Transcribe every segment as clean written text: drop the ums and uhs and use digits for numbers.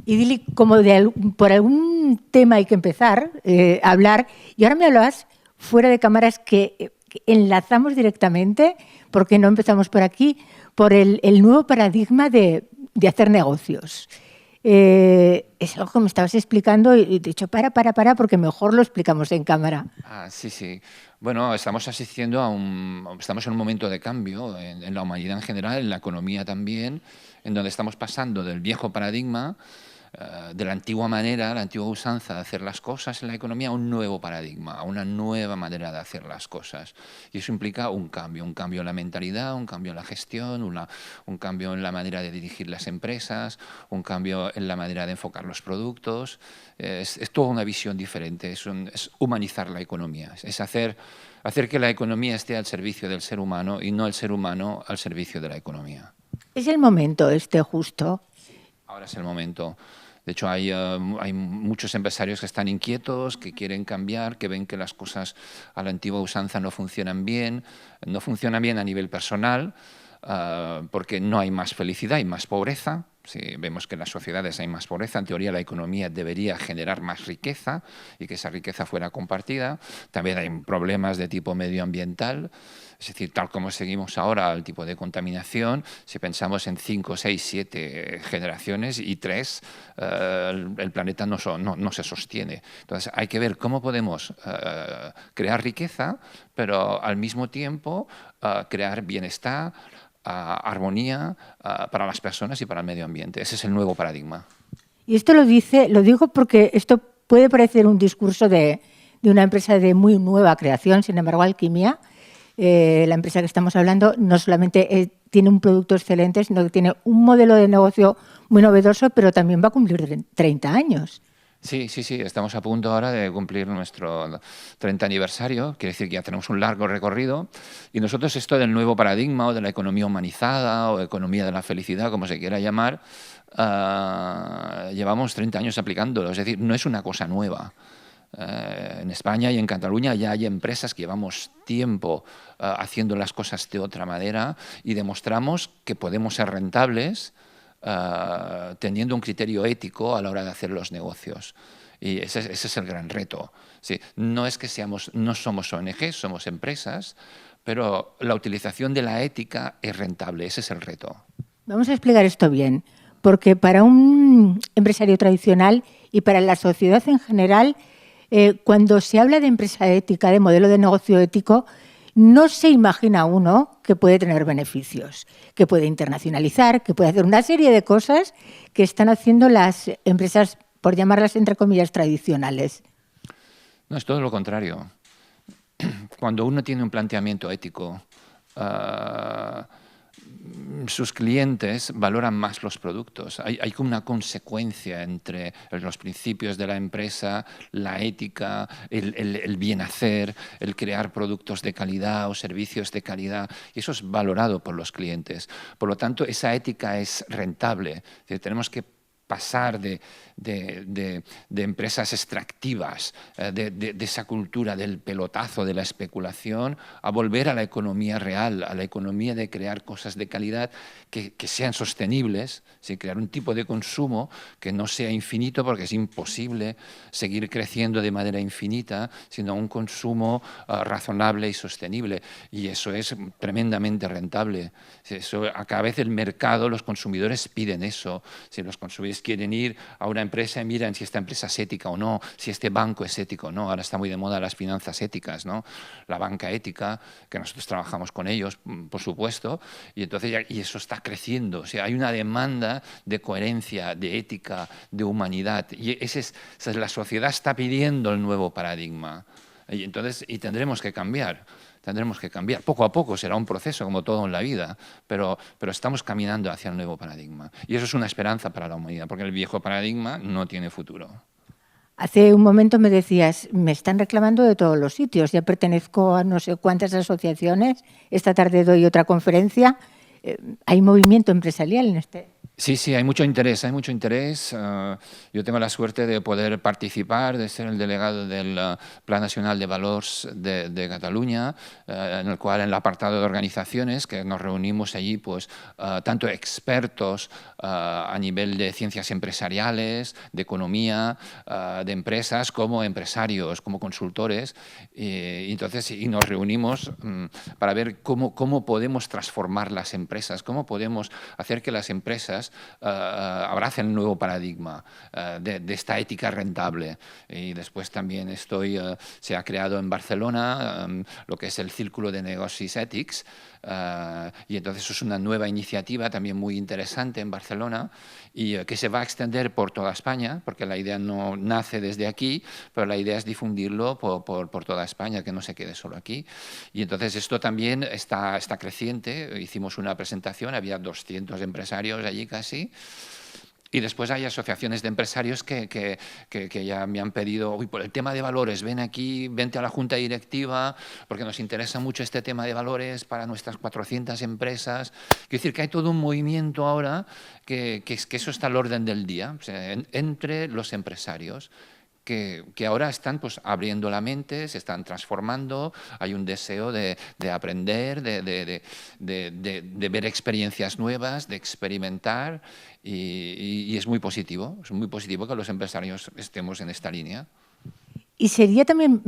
Y dile, como por algún tema hay que empezar a hablar, y ahora me hablabas fuera de cámaras que enlazamos directamente, porque no empezamos por aquí, por el nuevo paradigma de hacer negocios. Es algo que me estabas explicando y te he dicho, para, porque mejor lo explicamos en cámara. Sí, sí. Bueno, estamos asistiendo estamos en un momento de cambio en la humanidad en general, en la economía también, en donde estamos pasando del viejo paradigma, de la antigua manera, la antigua usanza de hacer las cosas en la economía, a un nuevo paradigma, a una nueva manera de hacer las cosas. Y eso implica un cambio en la mentalidad, un cambio en la gestión, un cambio en la manera de dirigir las empresas, un cambio en la manera de enfocar los productos. Es toda una visión diferente, es humanizar la economía, es hacer que la economía esté al servicio del ser humano y no el ser humano al servicio de la economía. Es el momento justo. Ahora es el momento. De hecho, hay muchos empresarios que están inquietos, que quieren cambiar, que ven que las cosas a la antigua usanza no funcionan bien a nivel personal, porque no hay más felicidad, hay más pobreza. Si vemos que en las sociedades hay más pobreza, en teoría la economía debería generar más riqueza y que esa riqueza fuera compartida. También hay problemas de tipo medioambiental, es decir, tal como seguimos ahora el tipo de contaminación, si pensamos en 5, 6, 7 generaciones y 3, el planeta no se sostiene. Entonces hay que ver cómo podemos crear riqueza, pero al mismo tiempo crear bienestar, armonía para las personas y para el medio ambiente. Ese es el nuevo paradigma. Y esto lo digo porque esto puede parecer un discurso de una empresa de muy nueva creación, sin embargo, Alquimia, la empresa que estamos hablando, no solamente tiene un producto excelente, sino que tiene un modelo de negocio muy novedoso, pero también va a cumplir 30 años. Sí, estamos a punto ahora de cumplir nuestro 30 aniversario, quiere decir que ya tenemos un largo recorrido y nosotros esto del nuevo paradigma o de la economía humanizada o economía de la felicidad, como se quiera llamar, llevamos 30 años aplicándolo, es decir, no es una cosa nueva. En España y en Cataluña ya hay empresas que llevamos tiempo haciendo las cosas de otra manera y demostramos que podemos ser rentables teniendo un criterio ético a la hora de hacer los negocios. Y ese es el gran reto. Sí, no es que no somos ONG, somos empresas, pero la utilización de la ética es rentable, ese es el reto. Vamos a explicar esto bien, porque para un empresario tradicional y para la sociedad en general, cuando se habla de empresa ética, de modelo de negocio ético, no se imagina uno que puede tener beneficios, que puede internacionalizar, que puede hacer una serie de cosas que están haciendo las empresas, por llamarlas entre comillas, tradicionales. No, es todo lo contrario. Cuando uno tiene un planteamiento ético, sus clientes valoran más los productos. Hay como una consecuencia entre los principios de la empresa, la ética, el bien hacer, el crear productos de calidad o servicios de calidad, y eso es valorado por los clientes. Por lo tanto, esa ética es rentable. Tenemos que pasar de empresas extractivas, de esa cultura del pelotazo, de la especulación, a volver a la economía real, a la economía de crear cosas de calidad que sean sostenibles, ¿sí? Crear un tipo de consumo que no sea infinito, porque es imposible seguir creciendo de manera infinita, sino un consumo razonable y sostenible. Y eso es tremendamente rentable. Eso, a cada vez el mercado, los consumidores piden eso. Si los consumidores quieren ir a una empresa y miran si esta empresa es ética o no, si este banco es ético o no. Ahora está muy de moda las finanzas éticas, ¿no? La banca ética, que nosotros trabajamos con ellos, por supuesto, y entonces y eso está creciendo. O sea, hay una demanda de coherencia, de ética, de humanidad, y la sociedad está pidiendo el nuevo paradigma. Y tendremos que cambiar. Tendremos que cambiar. Poco a poco será un proceso, como todo en la vida, pero estamos caminando hacia el nuevo paradigma. Y eso es una esperanza para la humanidad, porque el viejo paradigma no tiene futuro. Hace un momento me decías, me están reclamando de todos los sitios, ya pertenezco a no sé cuántas asociaciones, esta tarde doy otra conferencia. ¿Hay movimiento empresarial en este? Sí, sí, hay mucho interés, hay mucho interés. Yo tengo la suerte de poder participar, de ser el delegado del Plan Nacional de Valors de Cataluña, en el cual en el apartado de organizaciones, que nos reunimos allí, pues tanto expertos a nivel de ciencias empresariales, de economía, de empresas, como empresarios, como consultores, y nos reunimos para ver cómo podemos transformar las empresas, cómo podemos hacer que las empresas abracen el nuevo paradigma de esta ética rentable. Y después también se ha creado en Barcelona lo que es el Círculo de Negocis Ètics, y entonces eso es una nueva iniciativa también muy interesante en Barcelona y que se va a extender por toda España, porque la idea no nace desde aquí, pero la idea es difundirlo por toda España, que no se quede solo aquí. Y entonces esto también está creciente. Hicimos una presentación, había 200 empresarios allí casi. Y después hay asociaciones de empresarios que ya me han pedido, uy, por el tema de valores, ven aquí, vente a la junta directiva, porque nos interesa mucho este tema de valores para nuestras 400 empresas. Quiero decir que hay todo un movimiento ahora que eso está al orden del día, o sea, entre los empresarios. Que ahora están pues, abriendo la mente, se están transformando, hay un deseo de aprender, de ver experiencias nuevas, de experimentar, y es muy positivo que los empresarios estemos en esta línea. Y sería también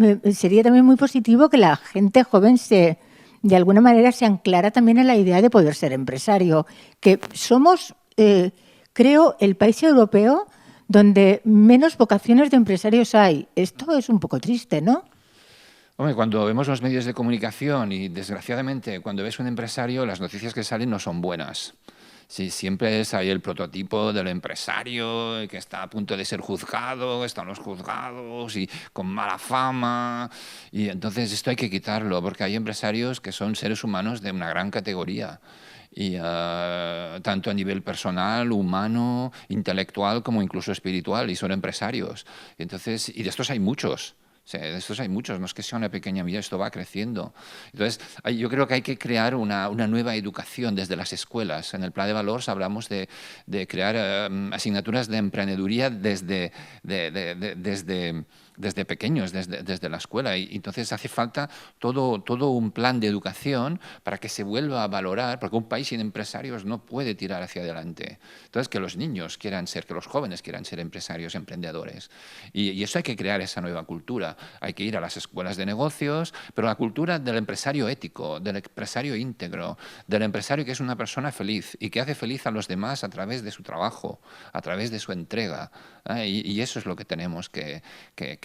muy positivo que la gente joven de alguna manera se anclara también en la idea de poder ser empresario, que somos, creo, el país europeo donde menos vocaciones de empresarios hay. Esto es un poco triste, ¿no? Hombre, cuando vemos los medios de comunicación y, desgraciadamente, cuando ves un empresario, las noticias que salen no son buenas. Sí, siempre es ahí el prototipo del empresario que está a punto de ser juzgado, están los juzgados y con mala fama. Y entonces esto hay que quitarlo, porque hay empresarios que son seres humanos de una gran categoría. Y tanto a nivel personal, humano, intelectual, como incluso espiritual, y son empresarios. Entonces, y de estos hay muchos. O sea, de estos hay muchos, no es que sea una pequeña medida, esto va creciendo. Entonces, yo creo que hay que crear una nueva educación desde las escuelas. En el Plan de Valors hablamos de crear asignaturas de emprendeduría desde pequeños, desde la escuela. Y entonces hace falta todo un plan de educación para que se vuelva a valorar, porque un país sin empresarios no puede tirar hacia adelante. Entonces, que los niños quieran ser, que los jóvenes quieran ser empresarios, emprendedores. Y eso hay que crear esa nueva cultura. Hay que ir a las escuelas de negocios, pero la cultura del empresario ético, del empresario íntegro, del empresario que es una persona feliz y que hace feliz a los demás a través de su trabajo, a través de su entrega. Y eso es lo que tenemos que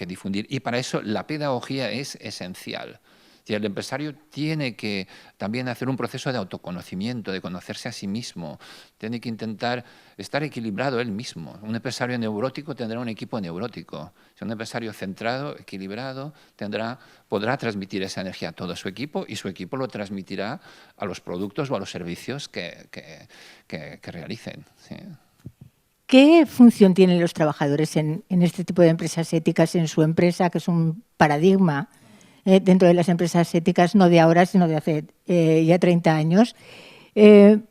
difundir. Y para eso la pedagogía es esencial. Si el empresario tiene que también hacer un proceso de autoconocimiento, de conocerse a sí mismo, tiene que intentar estar equilibrado él mismo. Un empresario neurótico tendrá un equipo neurótico. Si un empresario centrado, equilibrado, podrá transmitir esa energía a todo su equipo y su equipo lo transmitirá a los productos o a los servicios que realicen. ¿Sí? ¿Qué función tienen los trabajadores en este tipo de empresas éticas, en su empresa, que es un paradigma dentro de las empresas éticas, no de ahora, sino de hace ya 30 años?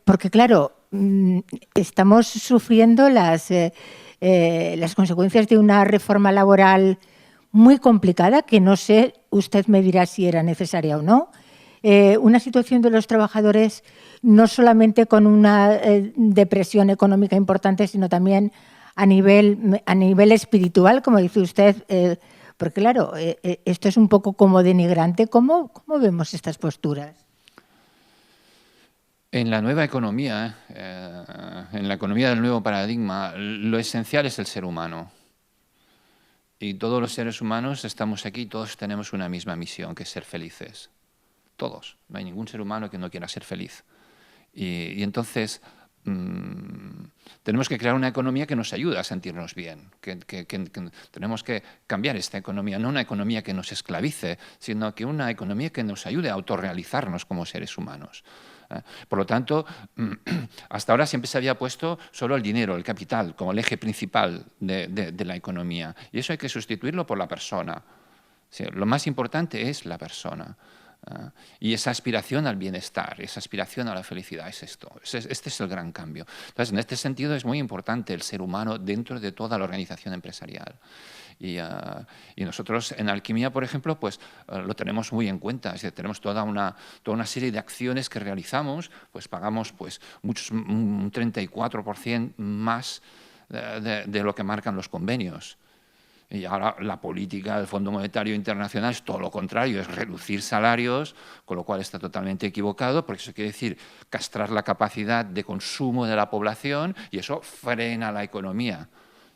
Porque, claro, estamos sufriendo las consecuencias de una reforma laboral muy complicada, que no sé, usted me dirá si era necesaria o no. Una situación de los trabajadores no solamente con una depresión económica importante, sino también a nivel espiritual, como dice usted, porque claro, esto es un poco como denigrante. ¿Cómo vemos estas posturas? En la nueva economía, en la economía del nuevo paradigma, lo esencial es el ser humano. Y todos los seres humanos estamos aquí, todos tenemos una misma misión, que es ser felices. Todos. No hay ningún ser humano que no quiera ser feliz. Y entonces tenemos que crear una economía que nos ayude a sentirnos bien. Que tenemos que cambiar esta economía, no una economía que nos esclavice, sino que una economía que nos ayude a autorrealizarnos como seres humanos. Por lo tanto, hasta ahora siempre se había puesto solo el dinero, el capital, como el eje principal de la economía. Y eso hay que sustituirlo por la persona. Sí, lo más importante es la persona. Y esa aspiración al bienestar, esa aspiración a la felicidad es esto. Este es el gran cambio. Entonces, en este sentido es muy importante el ser humano dentro de toda la organización empresarial. Y nosotros en Alquimia, por ejemplo, pues lo tenemos muy en cuenta. Es decir, tenemos toda una serie de acciones que realizamos, pues pagamos pues, un 34% más de lo que marcan los convenios. Y ahora la política del Fondo Monetario Internacional es todo lo contrario, es reducir salarios, con lo cual está totalmente equivocado, porque eso quiere decir castrar la capacidad de consumo de la población y eso frena la economía.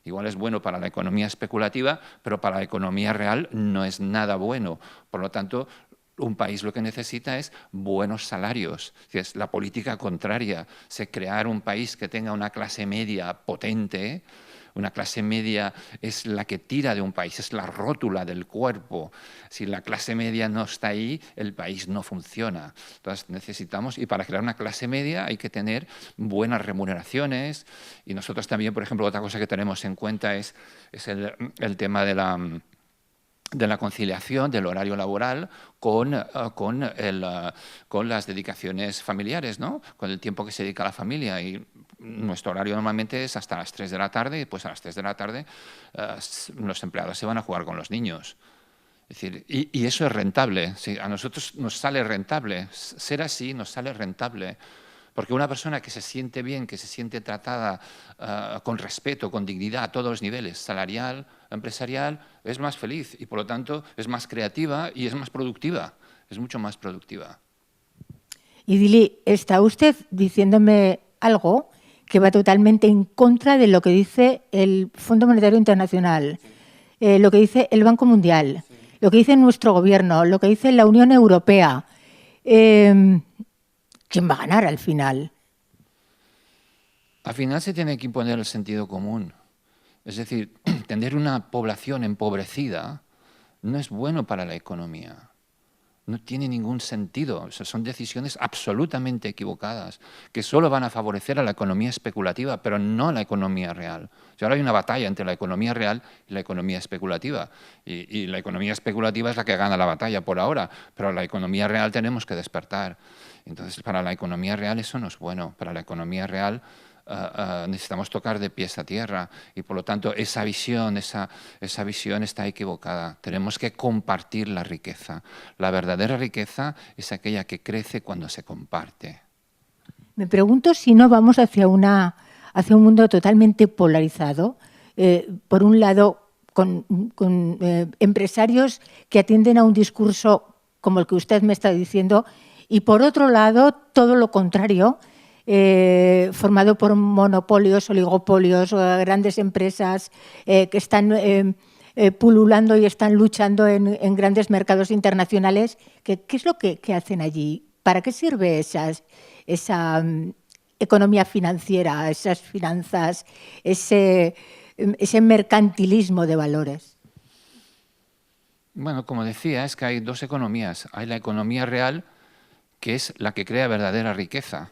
Igual es bueno para la economía especulativa, pero para la economía real no es nada bueno. Por lo tanto, un país lo que necesita es buenos salarios. Es la política contraria, es crear un país que tenga una clase media potente. Una clase media es la que tira de un país, es la rótula del cuerpo. Si la clase media no está ahí, el país no funciona. Entonces necesitamos, y para crear una clase media hay que tener buenas remuneraciones. Y nosotros también, por ejemplo, otra cosa que tenemos en cuenta es el tema de la conciliación del horario laboral con las dedicaciones familiares, ¿no? Con el tiempo que se dedica a la familia. Y nuestro horario normalmente es hasta las 3 de la tarde y pues a las 3 de la tarde los empleados se van a jugar con los niños. Es decir, y eso es rentable. Sí, a nosotros nos sale rentable. Ser así nos sale rentable. Porque una persona que se siente bien, que se siente tratada con respeto, con dignidad a todos los niveles, salarial, empresarial, es más feliz y por lo tanto es más creativa y es más productiva, es mucho más productiva. Y Dili, ¿está usted diciéndome algo que va totalmente en contra de lo que dice el Fondo Monetario Internacional, lo que dice el Banco Mundial, lo que dice nuestro gobierno, lo que dice la Unión Europea? ¿Quién va a ganar al final? Al final se tiene que imponer el sentido común. Es decir, tener una población empobrecida no es bueno para la economía. No tiene ningún sentido. O sea, son decisiones absolutamente equivocadas que solo van a favorecer a la economía especulativa, pero no a la economía real. O sea, ahora hay una batalla entre la economía real y la economía especulativa. Y la economía especulativa es la que gana la batalla por ahora, pero la economía real tenemos que despertar. Entonces, para la economía real eso no es bueno. Para la economía real necesitamos tocar de pies a tierra y por lo tanto esa visión está equivocada. Tenemos que compartir la riqueza. La verdadera riqueza es aquella que crece cuando se comparte. Me pregunto si no vamos hacia un mundo totalmente polarizado. Por un lado, con empresarios que atienden a un discurso como el que usted me está diciendo y por otro lado, todo lo contrario, formado por monopolios, oligopolios, grandes empresas que están pululando y están luchando en grandes mercados internacionales. ¿Qué es lo que hacen allí? ¿Para qué sirve esa economía financiera, esas finanzas, ese mercantilismo de valores? Bueno, como decía, es que hay dos economías. Hay la economía real, que es la que crea verdadera riqueza.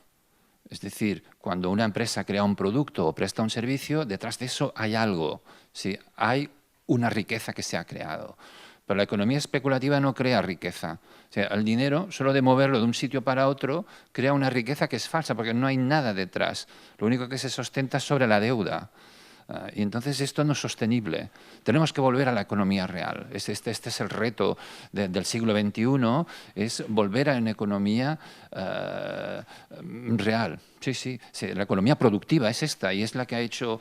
Es decir, cuando una empresa crea un producto o presta un servicio, detrás de eso hay algo, ¿sí? Hay una riqueza que se ha creado. Pero la economía especulativa no crea riqueza. O sea, el dinero, solo de moverlo de un sitio para otro, crea una riqueza que es falsa porque no hay nada detrás. Lo único que se sustenta es sobre la deuda. Y entonces esto no es sostenible. Tenemos que volver a la economía real. Este es el reto del siglo XXI, es volver a una economía real. Sí, la economía productiva es esta y es la que ha hecho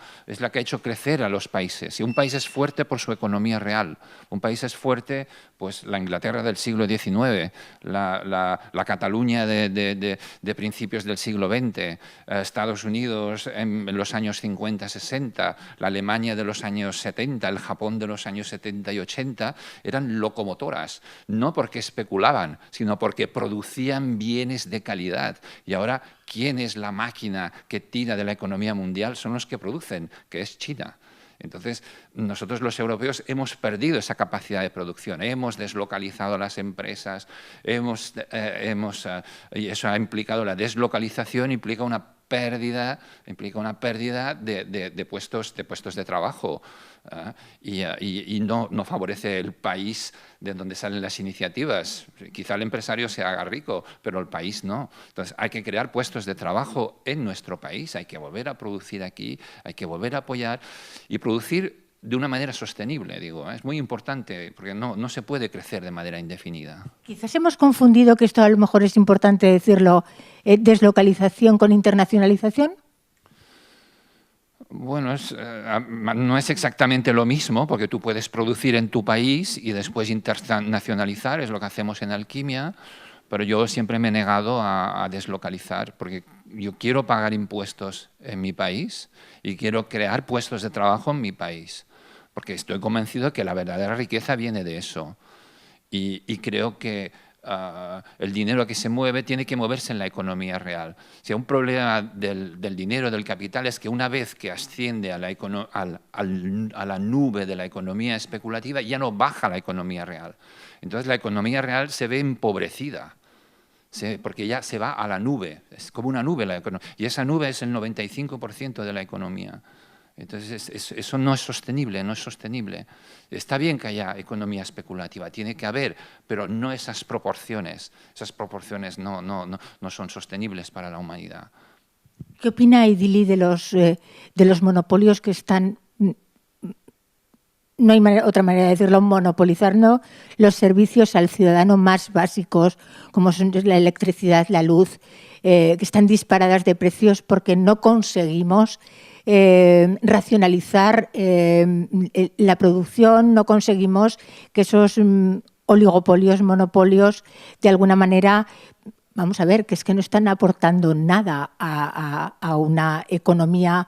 crecer a los países. Y un país es fuerte por su economía real. Un país es fuerte, pues la Inglaterra del siglo XIX, la Cataluña de principios del siglo XX, Estados Unidos en los años 50, 60, la Alemania de los años 70, el Japón de los años 70 y 80, eran locomotoras, no porque especulaban, sino porque producían bienes de calidad. Y ahora, ¿quién es la máquina que tira de la economía mundial? Son los que producen, que es China. Entonces, nosotros los europeos hemos perdido esa capacidad de producción, hemos deslocalizado las empresas, y eso ha implicado la deslocalización, implica una una pérdida de puestos de trabajo. Y no favorece el país de donde salen las iniciativas. Quizá el empresario se haga rico, pero el país no. Entonces hay que crear puestos de trabajo en nuestro país, hay que volver a producir aquí, hay que volver a apoyar y producir de una manera sostenible, digo. Es muy importante porque no se puede crecer de manera indefinida. Quizás hemos confundido, que esto a lo mejor es importante decirlo, deslocalización con internacionalización. Bueno, no es exactamente lo mismo, porque tú puedes producir en tu país y después internacionalizar, es lo que hacemos en Alquimia, pero yo siempre me he negado a deslocalizar, porque yo quiero pagar impuestos en mi país y quiero crear puestos de trabajo en mi país, porque estoy convencido que la verdadera riqueza viene de eso. Y creo que el dinero que se mueve tiene que moverse en la economía real. O sea, un problema del dinero, del capital, es que una vez que asciende a la nube de la economía especulativa, ya no baja la economía real. Entonces la economía real se ve empobrecida, porque ya se va a la nube. Es como una nube la economía. Y esa nube es el 95% de la economía. Entonces, eso no es sostenible, no es sostenible. Está bien que haya economía especulativa, tiene que haber, pero no esas proporciones. Esas proporciones no son sostenibles para la humanidad. ¿Qué opina Idili de los monopolios que están, no hay otra manera de decirlo, monopolizando los servicios al ciudadano más básicos, como son la electricidad, la luz, que están disparadas de precios porque no conseguimos racionalizar la producción, no conseguimos que esos oligopolios, monopolios, de alguna manera, vamos a ver, que es que no están aportando nada a una economía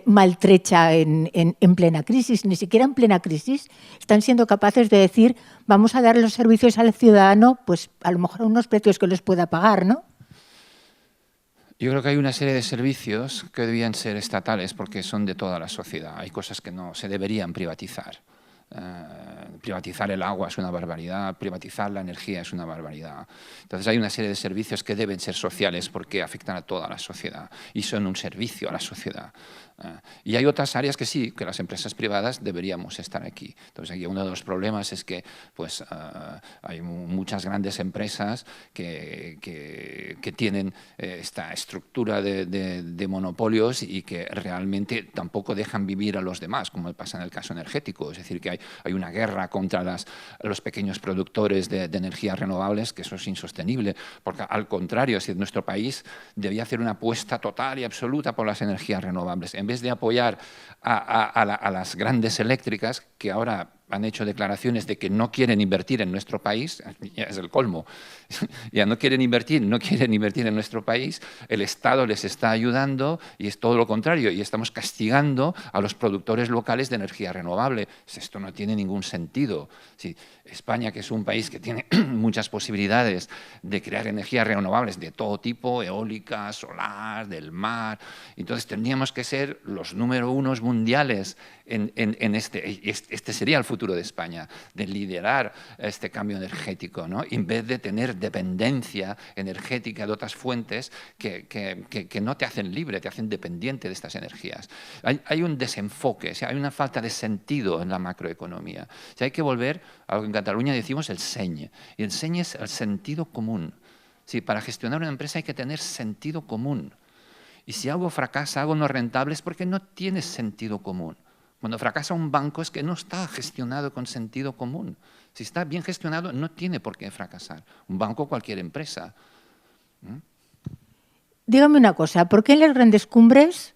maltrecha en plena crisis. Ni siquiera en plena crisis están siendo capaces de decir, vamos a dar los servicios al ciudadano, pues a lo mejor a unos precios que los pueda pagar, ¿no? Yo creo que hay una serie de servicios que debían ser estatales porque son de toda la sociedad. Hay cosas que no se deberían privatizar. Privatizar el agua es una barbaridad, privatizar la energía es una barbaridad. Entonces hay una serie de servicios que deben ser sociales porque afectan a toda la sociedad y son un servicio a la sociedad. Y hay otras áreas que sí, que las empresas privadas deberíamos estar aquí. Entonces aquí uno de los problemas es que pues, hay muchas grandes empresas que tienen esta estructura de monopolios y que realmente tampoco dejan vivir a los demás, como pasa en el caso energético. Es decir, que hay una guerra contra los pequeños productores de energías renovables, que eso es insostenible, porque al contrario, si nuestro país debía hacer una apuesta total y absoluta por las energías renovables, en vez de apoyar a las grandes eléctricas, que ahora han hecho declaraciones de que no quieren invertir en nuestro país, ya es el colmo, ya no quieren invertir en nuestro país, el Estado les está ayudando y es todo lo contrario, y estamos castigando a los productores locales de energía renovable. Esto no tiene ningún sentido. Sí, España, que es un país que tiene muchas posibilidades de crear energías renovables de todo tipo, eólica, solar, del mar, entonces tendríamos que ser los número unos mundiales en este sería el futuro de España, de liderar este cambio energético, ¿no? En vez de tener dependencia energética de otras fuentes que no te hacen libre, te hacen dependiente de estas energías. Hay un desenfoque, o sea, hay una falta de sentido en la macroeconomía. O sea, hay que volver a lo que en Cataluña decimos el seny, y el seny es el sentido común. Sí, para gestionar una empresa hay que tener sentido común. Y si algo fracasa, algo no es rentable, es porque no tiene sentido común. Cuando fracasa un banco es que no está gestionado con sentido común. Si está bien gestionado, no tiene por qué fracasar. Un banco o cualquier empresa. Dígame una cosa, ¿por qué en las grandes cumbres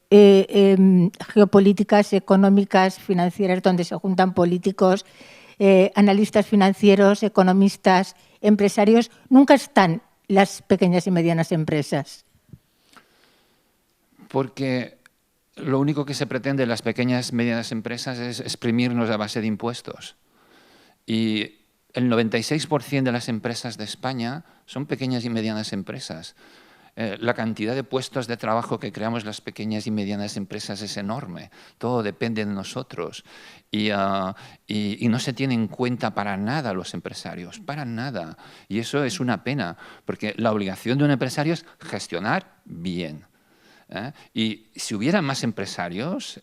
geopolíticas, económicas, financieras, donde se juntan políticos, analistas financieros, economistas, empresarios, nunca están las pequeñas y medianas empresas? Porque lo único que se pretende en las pequeñas y medianas empresas es exprimirnos a base de impuestos. Y el 96% de las empresas de España son pequeñas y medianas empresas. La cantidad de puestos de trabajo que creamos las pequeñas y medianas empresas es enorme. Todo depende de nosotros. Y no se tiene en cuenta para nada los empresarios, para nada. Y eso es una pena, porque la obligación de un empresario es gestionar bien. Y si hubiera más empresarios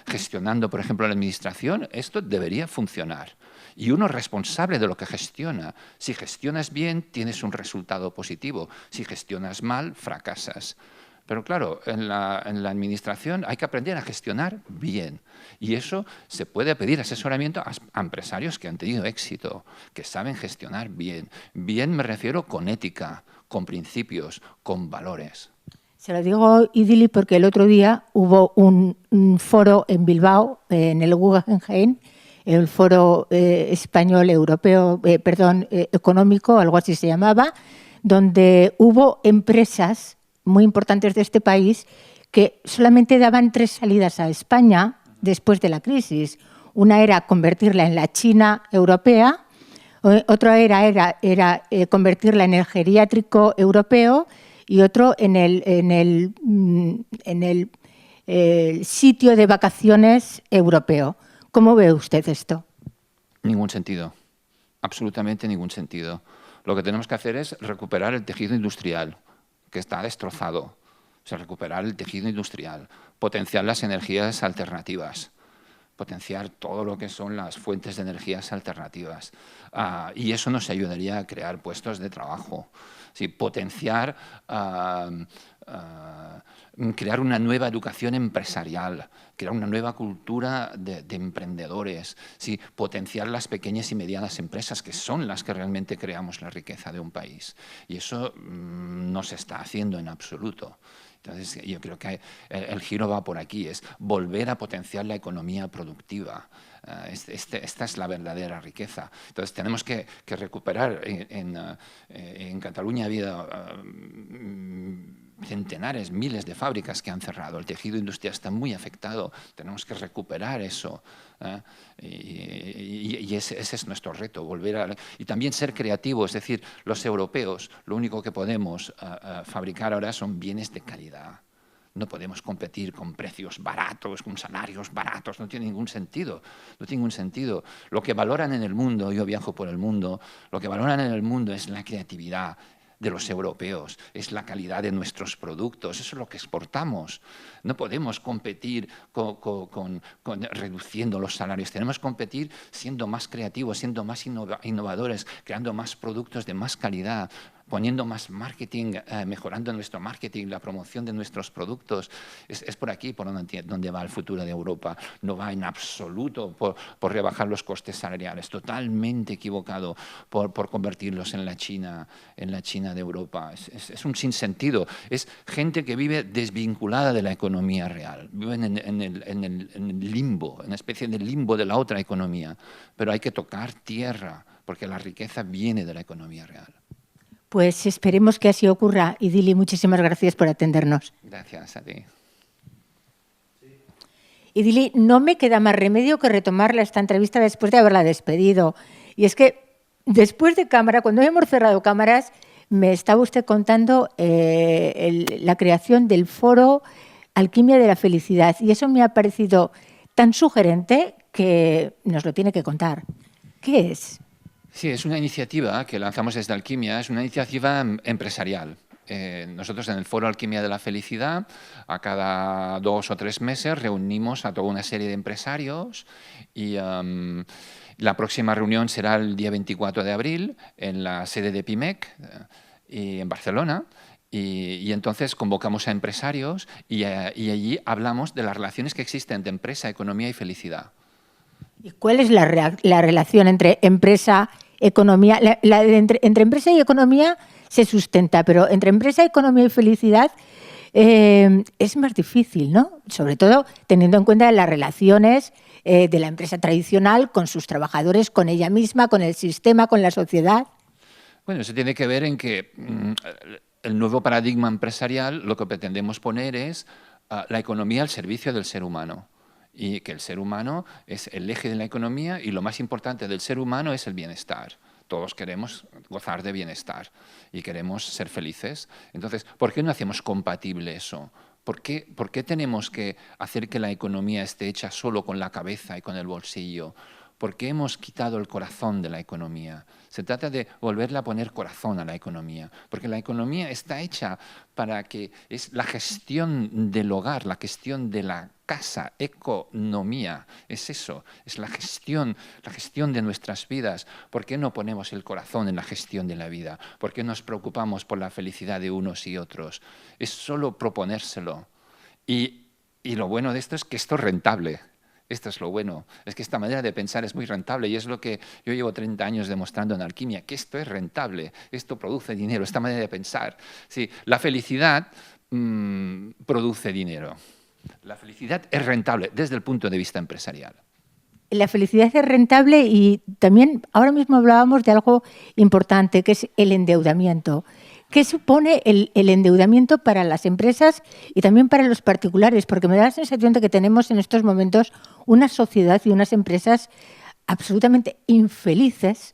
gestionando, por ejemplo, la administración, esto debería funcionar. Y uno es responsable de lo que gestiona. Si gestionas bien, tienes un resultado positivo. Si gestionas mal, fracasas. Pero claro, en la administración hay que aprender a gestionar bien. Y eso se puede pedir asesoramiento a empresarios que han tenido éxito, que saben gestionar bien. Bien me refiero con ética, con principios, con valores. Se lo digo, Idili, porque el otro día hubo un foro en Bilbao, en el Guggenheim, el foro español europeo, económico, algo así se llamaba, donde hubo empresas muy importantes de este país que solamente daban 3 salidas a España después de la crisis. Una era convertirla en la China europea, otra era convertirla en el geriátrico europeo y otro en el sitio de vacaciones europeo. ¿Cómo ve usted esto? Ningún sentido, absolutamente ningún sentido. Lo que tenemos que hacer es recuperar el tejido industrial, que está destrozado. O sea, recuperar el tejido industrial, potenciar las energías alternativas, potenciar todo lo que son las fuentes de energías alternativas. Y eso nos ayudaría a crear puestos de trabajo. Sí, potenciar, crear una nueva educación empresarial, crear una nueva cultura de emprendedores, sí, potenciar las pequeñas y medianas empresas, que son las que realmente creamos la riqueza de un país. Y eso no se está haciendo en absoluto. Entonces, yo creo que el giro va por aquí, es volver a potenciar la economía productiva. Esta es la verdadera riqueza. Entonces, tenemos que recuperar. En Cataluña ha habido centenares, miles de fábricas que han cerrado. El tejido industrial está muy afectado. Tenemos que recuperar eso. Y ese es nuestro reto, y también ser creativo. Es decir, los europeos, lo único que podemos fabricar ahora son bienes de calidad. No podemos competir con precios baratos, con salarios baratos, no tiene ningún sentido. No tiene ningún sentido. Lo que valoran en el mundo, yo viajo por el mundo, lo que valoran en el mundo es la creatividad de los europeos, es la calidad de nuestros productos, eso es lo que exportamos. No podemos competir reduciendo los salarios, tenemos que competir siendo más creativos, siendo más innovadores, creando más productos de más calidad, poniendo más marketing, mejorando nuestro marketing, la promoción de nuestros productos. Es por aquí por donde va el futuro de Europa. No va en absoluto por rebajar los costes salariales, totalmente equivocado por convertirlos en la China de Europa. Es un sinsentido. Es gente que vive desvinculada de la economía real. Viven en el limbo, en una especie de limbo de la otra economía. Pero hay que tocar tierra, porque la riqueza viene de la economía real. Pues esperemos que así ocurra. Idili, muchísimas gracias por atendernos. Gracias a ti. Idili, no me queda más remedio que retomarla esta entrevista después de haberla despedido. Y es que después de cámara, cuando hemos cerrado cámaras, me estaba usted contando la creación del foro Alquimia de la Felicidad. Y eso me ha parecido tan sugerente que nos lo tiene que contar. ¿Qué es? Sí, es una iniciativa que lanzamos desde Alquimia, es una iniciativa empresarial. Nosotros en el Foro Alquimia de la Felicidad, a cada 2 o 3 meses reunimos a toda una serie de empresarios y la próxima reunión será el día 24 de abril en la sede de PIMEC en Barcelona. Y entonces convocamos a empresarios y allí hablamos de las relaciones que existen entre empresa, economía y felicidad. ¿Y cuál es la relación entre empresa, economía? Entre empresa y economía se sustenta, pero entre empresa, economía y felicidad es más difícil, ¿no? Sobre todo teniendo en cuenta las relaciones de la empresa tradicional con sus trabajadores, con ella misma, con el sistema, con la sociedad. Bueno, eso tiene que ver en que el nuevo paradigma empresarial lo que pretendemos poner es la economía al servicio del ser humano. Y que el ser humano es el eje de la economía y lo más importante del ser humano es el bienestar. Todos queremos gozar de bienestar y queremos ser felices. Entonces, ¿por qué no hacemos compatible eso? ¿Por qué tenemos que hacer que la economía esté hecha solo con la cabeza y con el bolsillo? porque hemos quitado el corazón de la economía. Se trata de volverle a poner corazón a la economía, porque la economía está hecha para que es la gestión del hogar, la gestión de la casa, economía, es eso, es la gestión de nuestras vidas. ¿Por qué no ponemos el corazón en la gestión de la vida? ¿Por qué nos preocupamos por la felicidad de unos y otros? Es solo proponérselo. Y lo bueno de esto es que esto es rentable. Esto es lo bueno, es que esta manera de pensar es muy rentable y es lo que yo llevo 30 años demostrando en Alquimia, que esto es rentable, esto produce dinero, esta manera de pensar. Sí, la felicidad produce dinero. La felicidad es rentable desde el punto de vista empresarial. La felicidad es rentable y también ahora mismo hablábamos de algo importante, que es el endeudamiento. ¿Qué supone el endeudamiento para las empresas y también para los particulares? Porque me da la sensación de que tenemos en estos momentos una sociedad y unas empresas absolutamente infelices,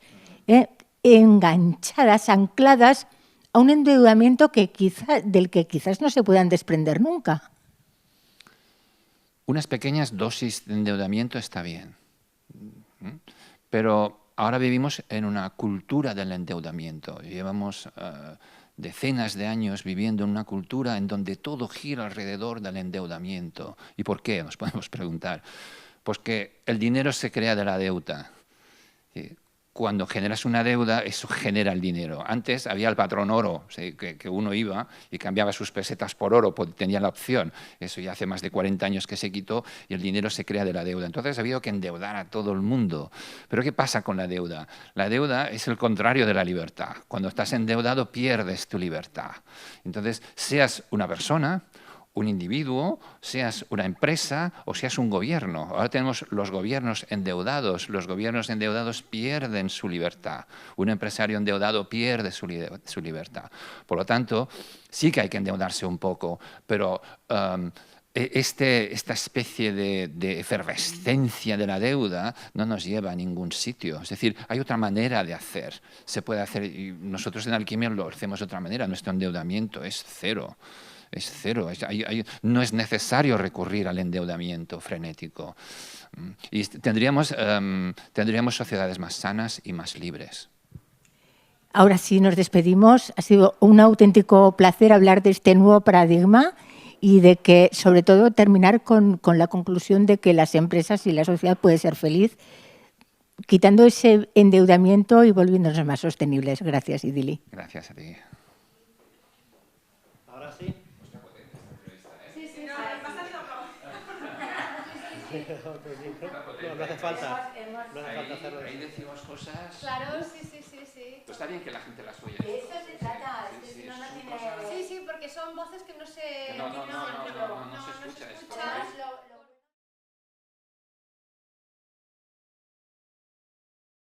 enganchadas, ancladas a un endeudamiento del que quizás no se puedan desprender nunca. Unas pequeñas dosis de endeudamiento está bien, pero ahora vivimos en una cultura del endeudamiento. Llevamos decenas de años viviendo en una cultura en donde todo gira alrededor del endeudamiento. ¿Y por qué? Nos podemos preguntar. Pues que el dinero se crea de la deuda. Cuando generas una deuda, eso genera el dinero. Antes había el patrón oro, ¿sí? que uno iba y cambiaba sus pesetas por oro, tenía la opción. Eso ya hace más de 40 años que se quitó y el dinero se crea de la deuda. Entonces ha habido que endeudar a todo el mundo. Pero ¿qué pasa con la deuda? La deuda es el contrario de la libertad. Cuando estás endeudado pierdes tu libertad. Entonces, seas una persona, un individuo, seas una empresa o seas un gobierno. Ahora tenemos los gobiernos endeudados. Los gobiernos endeudados pierden su libertad. Un empresario endeudado pierde su libertad. Por lo tanto, sí que hay que endeudarse un poco, pero esta especie de efervescencia de la deuda no nos lleva a ningún sitio. Es decir, hay otra manera de hacer. Se puede hacer, y nosotros en Alquimia lo hacemos de otra manera. Nuestro endeudamiento es cero. Es cero, no es necesario recurrir al endeudamiento frenético. Y tendríamos sociedades más sanas y más libres. Ahora sí, nos despedimos. Ha sido un auténtico placer hablar de este nuevo paradigma y de que, sobre todo, terminar con la conclusión de que las empresas y la sociedad puede ser feliz, quitando ese endeudamiento y volviéndonos más sostenibles. Gracias, Idili. Gracias a ti. Ahora sí. No hace falta. No hace falta hacerlo. Ahí decimos cosas. Claro, sí. Pues está bien que la gente las oiga. Eso se trata. Sí, porque son voces que no se... No se escucha.